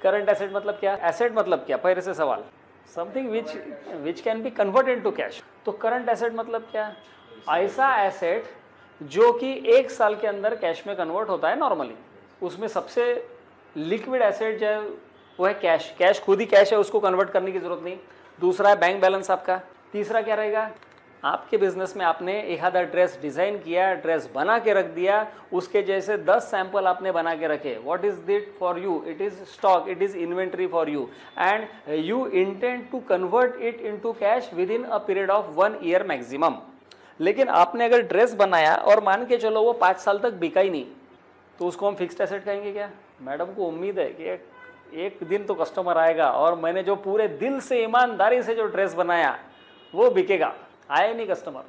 Current asset मतलब क्या, asset मतलब क्या, पहले से सवाल, something which can be convert into cash. तो करंट एसेट मतलब क्या, ऐसा एसेट जो कि 1 साल के अंदर कैश में कन्वर्ट होता है नॉर्मली। उसमें सबसे लिक्विड एसेट जो है वो है कैश, कैश खुद ही कैश है, उसको कन्वर्ट करने की जरूरत नहीं। दूसरा है बैंक बैलेंस आपका। तीसरा क्या रहेगा, आपके बिजनेस में आपने एक आधा ड्रेस डिजाइन किया, ड्रेस बना के रख दिया, उसके जैसे 10 सैंपल आपने बना के रखे, what is that for you, it is stock, it is inventory for you and you intend to convert it into cash within a period of 1 year maximum. लेकिन आपने अगर ड्रेस बनाया और मान के चलो वो 5 साल तक बिका ही नहीं, तो उसको हम फिक्स्ड एसेट कहेंगे क्या। मैडम को उम्मीद है कि एक दिन तो कस्टमर आएगा और मैंने जो पूरे दिल से ईमानदारी से जो ड्रेस बनाया वो बिकेगा। आए नहीं कस्टमर,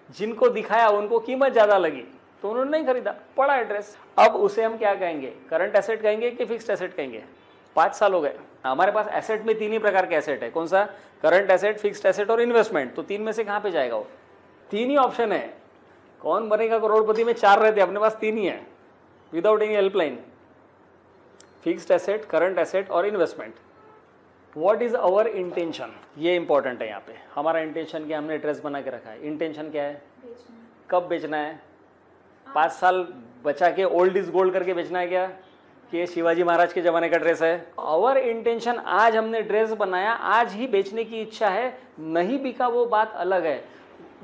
जिनको दिखाया उनको कीमत ज्यादा लगी तो उन्होंने नहीं खरीदा, पड़ा है ड्रेस। अब उसे हम क्या कहेंगे, करंट एसेट कहेंगे कि फिक्स्ड एसेट कहेंगे। 5 साल हो गए, हमारे पास एसेट में 3 ही प्रकार के एसेट है, कौन सा, करंट एसेट, फिक्स्ड एसेट और इन्वेस्टमेंट। तो 3 में से कहां पे जाएगा वो, 3 ही ऑप्शन है। कौन बनेगा करोड़पति में 4 रहते, अपने पास 3 ही है without any helpline, fixed asset, current asset और investment. What is our intention, ये इंपॉर्टेंट है यहाँ पे। हमारा इंटेंशन क्या, हमने ड्रेस बना के रखा है, इंटेंशन क्या है, कब बेचना है, 5 साल बचा के ओल्ड इज गोल्ड करके बेचना है क्या, कि ये शिवाजी महाराज के जमाने का ड्रेस है। आवर इंटेंशन, आज हमने ड्रेस बनाया, आज ही बेचने की इच्छा है, नहीं बिका वो बात अलग है।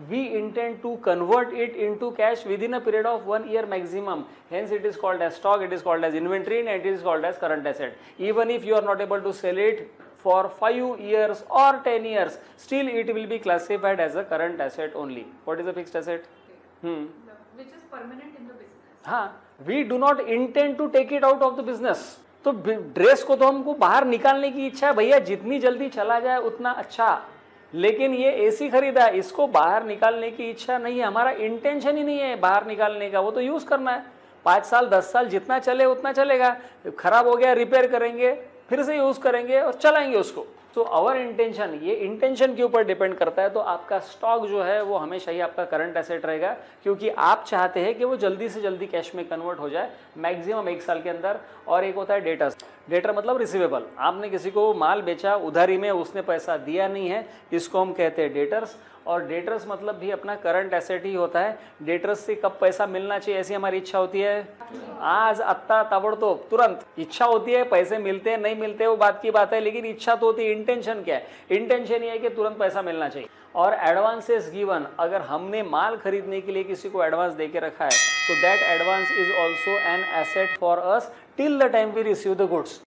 We intend to convert it into cash within a period of 1 year maximum. Hence, it is called as stock, it is called as inventory, and it is called as current asset. Even if you are not able to sell it for 5 years or 10 years, still it will be classified as a current asset only. What is a fixed asset? Which is permanent in the business. हाँ, we do not intend to take it out of the business. तो dress को तो हमको बाहर निकालने की इच्छा है भैया, जितनी जल्दी चला जाए उतना अच्छा। लेकिन ये एसी खरीदा, इसको बाहर निकालने की इच्छा नहीं है, हमारा इंटेंशन ही नहीं है बाहर निकालने का, वो तो यूज करना है। 5 साल 10 साल जितना चले उतना चलेगा, खराब हो गया रिपेयर करेंगे, फिर से यूज करेंगे और चलाएंगे उसको। तो आवर इंटेंशन, ये इंटेंशन के ऊपर डिपेंड करता है। तो आपका स्टॉक जो है वो हमेशा ही आपका करंट एसेट रहेगा, क्योंकि आप चाहते हैं कि वो जल्दी से जल्दी कैश में कन्वर्ट हो जाए मैक्सिमम 1 साल के अंदर। और एक होता है डेटर्स, डेटर मतलब रिसीवेबल, आपने किसी को माल बेचा उधारी में, उसने पैसा दिया नहीं है, इसको हम कहते हैं डेटर्स। और डेटर्स मतलब भी अपना करंट एसेट ही होता है। डेटर्स से कब पैसा मिलना चाहिए ऐसी हमारी इच्छा होती है, आज अत्ता ताबड़तोब तुरंत इच्छा होती है, पैसे मिलते हैं नहीं मिलते वो बात की बात है, लेकिन इच्छा तो होती है। इंटेंशन क्या है, इंटेंशन ये है कि तुरंत पैसा मिलना चाहिए। और एडवांसेस गिवन, अगर हमने माल खरीदने के लिए किसी को एडवांस दे के रखा है तो that advance is also an asset for us till the time we receive the goods.